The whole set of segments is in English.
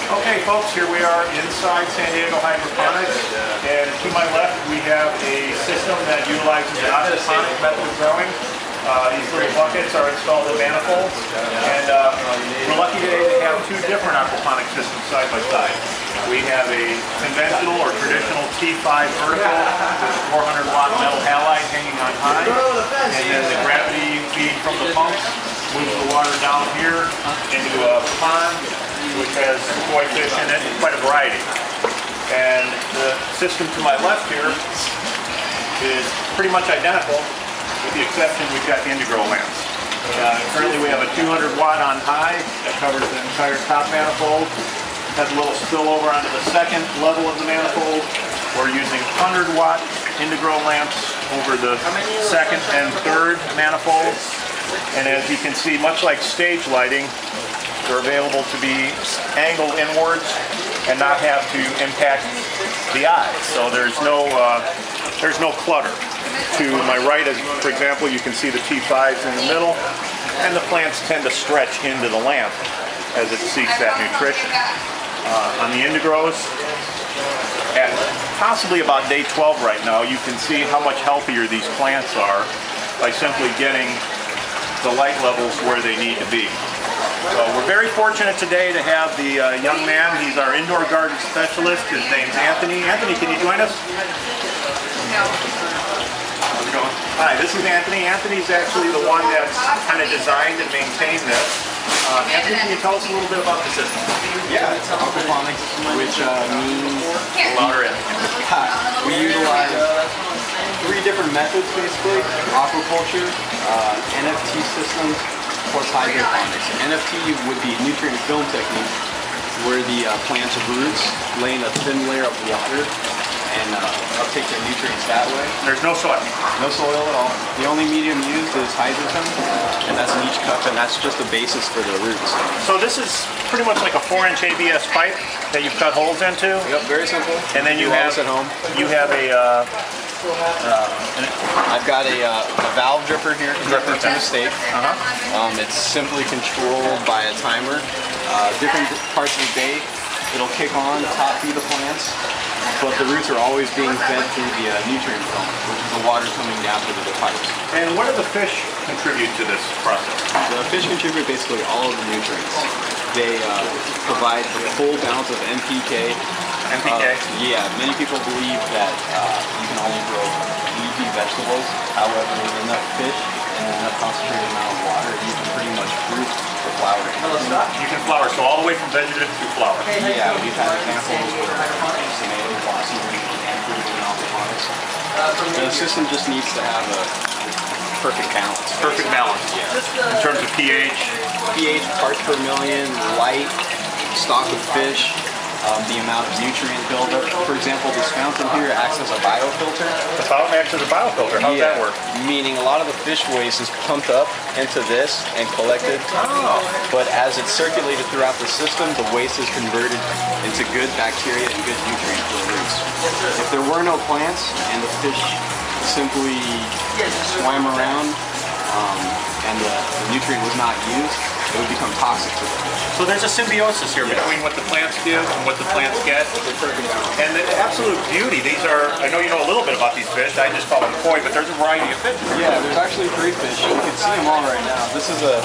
Okay folks, here we are inside San Diego Hydroponics, and to my left we have a system that utilizes the aquaponic method of growing. These little buckets are installed in manifolds, and we're lucky today to have two different aquaponic systems side by side. We have a conventional or traditional T5 vertical with a 400 watt metal halide hanging on high, and then the gravity feed from the pumps moves the water down here into a pond which has koi fish in it, quite a variety. And the system to my left here is pretty much identical, with the exception we've got the Inda-Gro lamps. Currently we have a 200 watt on high that covers the entire top manifold. It has a little spillover onto the second level of the manifold. We're using 100 watt Inda-Gro lamps over the second and third manifolds. And as you can see, much like stage lighting, they're available to be angled inwards and not have to impact the eye. So there's no clutter. To my right, as for example, you can see the T5s in the middle, and the plants tend to stretch into the lamp as it seeks that nutrition. On the Inda-Gros, at possibly about day 12 right now, you can see how much healthier these plants are by simply getting the light levels where they need to be. So we're very fortunate today to have the young man. He's our indoor garden specialist. His name's Anthony. Anthony, can you join us? No. How's it going? Hi, this is Anthony. Anthony's actually the one that's kind of designed and maintained this. Anthony, can you tell us a little bit about the system? Yeah, it's Aquaponics, which means Louder in. we utilize three different methods basically: aquaculture, NFT systems, plus hydroponics. NFT would be nutrient film technique, where the plants of roots lay in a thin layer of water and uptake their nutrients that way. There's no soil. No soil at all. The only medium used is hydrogen, and that's in each cup, and that's just the basis for the roots. So this is pretty much like a 4-inch ABS pipe that you've cut holes into. Yep, very simple. And then you have at home. You have a I've got a valve dripper here connected to the stake. It's simply controlled by a timer. Different parts of the day, it'll kick on, top feed the plants, but the roots are always being fed through the nutrient film, which is the water coming down through the pipes. And what do the fish contribute to this process? The fish contribute basically all of the nutrients. They provide the full balance of NPK. NPK? Yeah, many people believe that you can only grow leafy vegetables. However, with enough fish and enough concentrated amount of water, you can pretty much fruit the flowering. You can flower, so all the way from vegetative to flower. Yeah, we've had examples where tomatoes blossom and fruit in aquaponics. The system just needs to have a perfect balance. Perfect balance. Yeah. In terms of pH? pH, parts per million, light, stock of fish, the amount of nutrient buildup. For example, this fountain here acts as a biofilter. The fountain acts as a biofilter. How does that work? Meaning a lot of the fish waste is pumped up into this and collected. Oh. But as it's circulated throughout the system, the waste is converted into good bacteria and good nutrient for the roots. If there were no plants and the fish simply swam around and the nutrient was not used, it would become toxic to the fish. So there's a symbiosis here between what the plants give and what the plants get. And the absolute beauty, these are, I know you know a little bit about these fish, I just call them koi, but there's a variety of fish. Yeah, there's actually 3 fish. You can see them all right now. This is the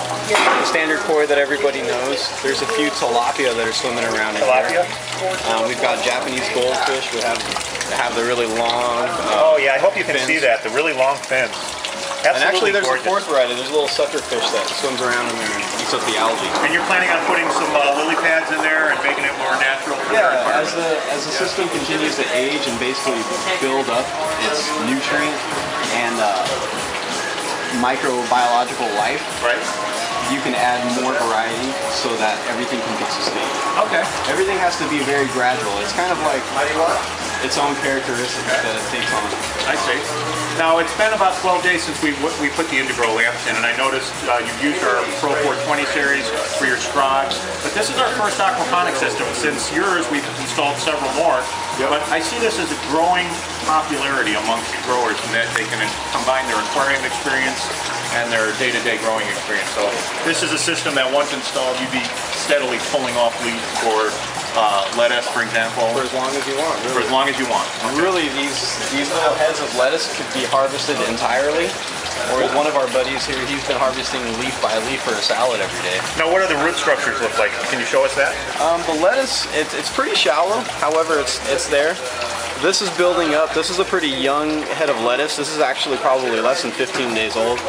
standard koi that everybody knows. There's a few tilapia that are swimming around in Tilapia? here. We've got Japanese goldfish that have the really long oh yeah, I hope you can fins. see that, the really long fins. Absolutely. And actually there's gorgeous. a fourth variety. There's a little sucker fish that swims around in there and eats up the algae. And you're planning on putting some lily pads in there and making it more natural for their environment? As the system continues to age and basically build up its nutrient and microbiological life, right? You can add more variety so that everything can get sustained. Okay. Everything has to be very gradual. It's kind of like its own characteristics that it takes on. I see. Now, it's been about 12 days since we put the Inda-Gro lamps in, and I noticed you've used our Pro 420 series for your straws, but this is our first aquaponic system. Since yours, we've installed several more, but I see this as a growing popularity amongst growers in that they can combine their aquarium experience and their day-to-day growing experience. So this is a system that once installed, you'd be steadily pulling off leads for lettuce, for example? For as long as you want, For really. as long as you want. Really, these little heads of lettuce could be harvested entirely. Or one of our buddies here, he's been harvesting leaf by leaf for a salad every day. Now, what do the root structures look like? Can you show us that? The lettuce, it's pretty shallow. However, it's there. This is building up. This is a pretty young head of lettuce. This is actually probably less than 15 days old.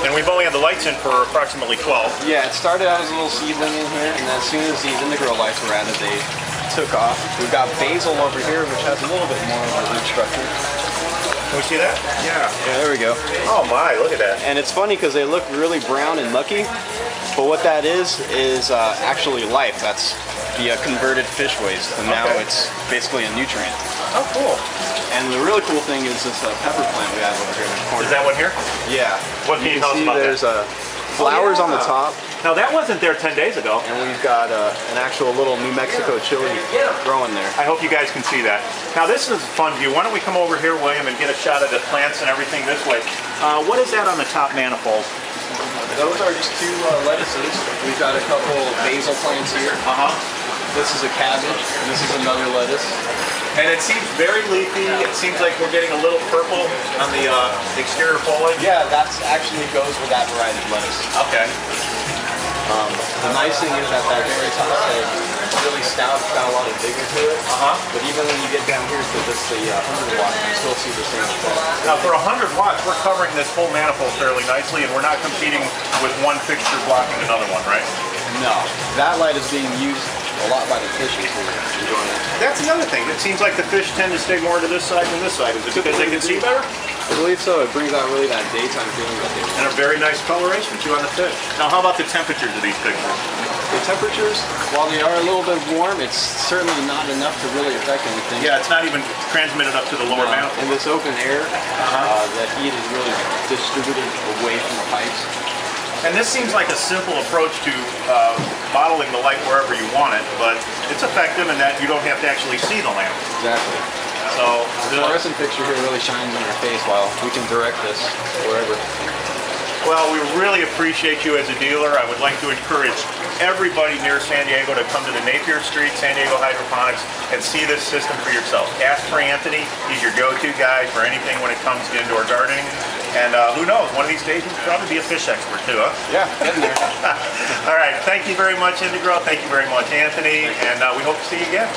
And we've only had the lights in for approximately 12. Yeah, it started out as a little seedling in here, and then as soon as these Inda-Gro lights were added, they took off. We've got basil over here, which has a little bit more of a root structure. Can we see that? Yeah. Yeah, there we go. Oh my, look at that. And it's funny because they look really brown and mucky, but what that is actually life. That's the converted fish waste, and now it's basically a nutrient. Oh, cool. And the really cool thing is this pepper plant we have over here in the corner. Is that one here? Yeah. What can you tell us about that? There's flowers on the top. Now that wasn't there 10 days ago. And we've got an actual little New Mexico chili growing there. I hope you guys can see that. Now this is a fun view. Why don't we come over here, William, and get a shot of the plants and everything this way. What is that on the top manifold? Those are just two lettuces. We've got a couple basil plants here. This is a cabbage, and this is another lettuce. And it seems very leafy. It seems like we're getting a little purple on the exterior foliage. Yeah, that's actually goes with that variety of lettuce. Okay. The nice thing is that very top head is really stout. It's got a lot of vigor to it. But even when you get down here to this, the 100 watt, you still see the same effect. Now for 100 watts, we're covering this whole manifold fairly nicely, and we're not competing with one fixture blocking another one, right? No, that light is being used a lot by the fishes who are enjoying it. That's another thing. It seems like the fish tend to stay more to this side than this side. Is it because they can see better? I believe so. It brings out really that daytime feeling that they And a very nice coloration too on the fish. Now how about the temperatures of these pictures? The temperatures, while they are a little bit warm, it's certainly not enough to really affect anything. Yeah, it's not even transmitted up to the lower manifold. In this open air, that heat is really distributed away from the pipes. And this seems like a simple approach to modeling the light wherever you want it, but it's effective in that you don't have to actually see the lamp. Exactly. So the fluorescent picture here really shines in your face while we can direct this wherever. Well, we really appreciate you as a dealer. I would like to encourage everybody near San Diego to come to the Napier Street San Diego Hydroponics and see this system for yourself. Ask for Anthony. He's your go-to guy for anything when it comes to indoor gardening. And who knows, one of these days you'll probably be a fish expert too, huh? Yeah, getting there. All right, thank you very much, Inda-Gro. Thank you very much, Anthony. And we hope to see you again.